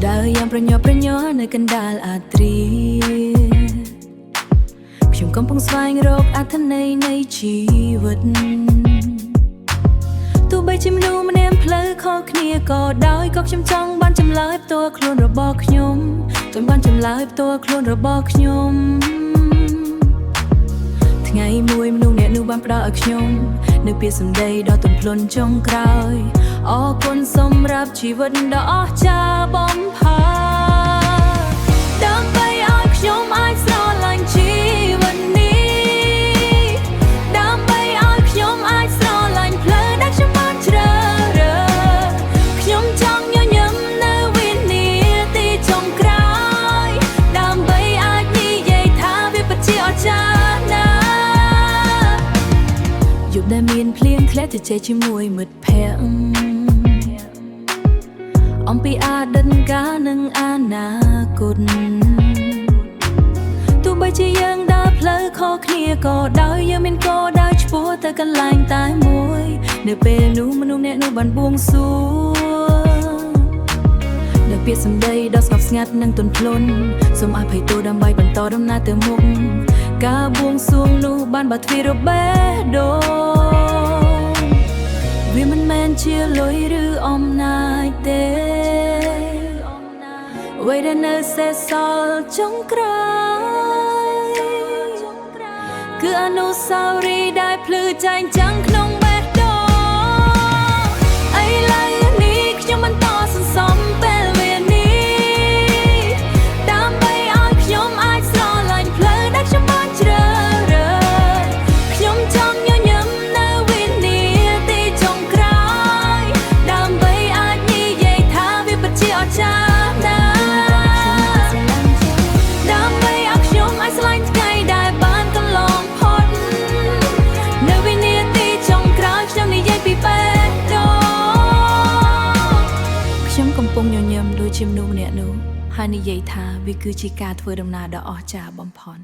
ដើរយ៉ាងប្រញ័រនៅកណ្ដាលអាទ្រាខ្ញុំកំពុងស្វែងរកអត្ថន័យនៃជីវិតទោះបីជាមនុស្សម្នាក់ផ្លូវខុសគ្នាក៏ដោយក៏ខ្ញុំចង់បានចម្លើយផ្ទាល់ខ្លួនរបស់ខ្ញុំចង់បានចម្លើយផ្ទាល់ខ្លួនរបស់ខ្ញុំថ្ងៃមួយមនុស្សអ្នកនោះបានផ្ដល់ឲ្យខ្ញុំនៅពាក្យសម្ដីដ៏ទន់ភ្លន់ចុងក្រោយអរគុណសម្រាប់ជីវិតដ៏អស្ចារ្យបំផុតដើម្បីឲ្យខ្ញុំអាចស្រឡាញ់ជីវិតនេះដើម្បីឲ្យខ្ញុំអាចស្រឡាញ់ផ្លូវដែលខ្ញុំបានជ្រើសរើសខ្ញុំចង់ញញឹមនៅវិនាទីចុងក្រោយដើម្បីអាចនិយាយថាវាពិតជាអស្ចារ្យណាស់យប់ដែលមានភ្លៀងធ្លាក់ជជែកជាមួយមិត្តភក្តិអំពីអតីតកាលនិងអនាគតទោះបីជាយើងដើរផ្លូវខុសគ្នាក៏ដោយយើងមានគោលដៅឆ្ពោះទៅកន្លែងតែមួយនៅពេលនោះមនុស្សអ្នកនោះបានបួងសួងនៅពាក្យសម្ដីដ៏ស្ងប់ស្ងាត់និងទន់ភ្លន់សូមអភ័យទោសដើម្បីបន្តដំណើរទៅមុខការបួងសួងនោះបានបើកទ្វាររបេះដូងវាមិនមែនជាលុយឬអំណាចទេអ្វីដែលនៅសេសសល់ចុងក្រោយគឺអនុស្សាវរីយ៍ដែលភ្លឺចែងចាំងក្នុងបេះដូងឥឡូវនេះខ្ញុំបន្តសន្សំពេលវេលានេះដើម្បីឲ្យខ្ញុំអាចស្រឡាញ់ផ្លូវដែលខ្ញុំបានជ្រើសរើសខ្ញុំចង់ញញឹមនៅវិនាទីចុងក្រោយដើម្បីអាចនិយាយថាវាពិតជាអស្ចារ្យកំពុងញញឹមដូចជាមនុស្សម្នាក់នោះហើយនិយាយថាវាគឺជាការធ្វើដំណើរដ៏អស្ចារ្យបំផុត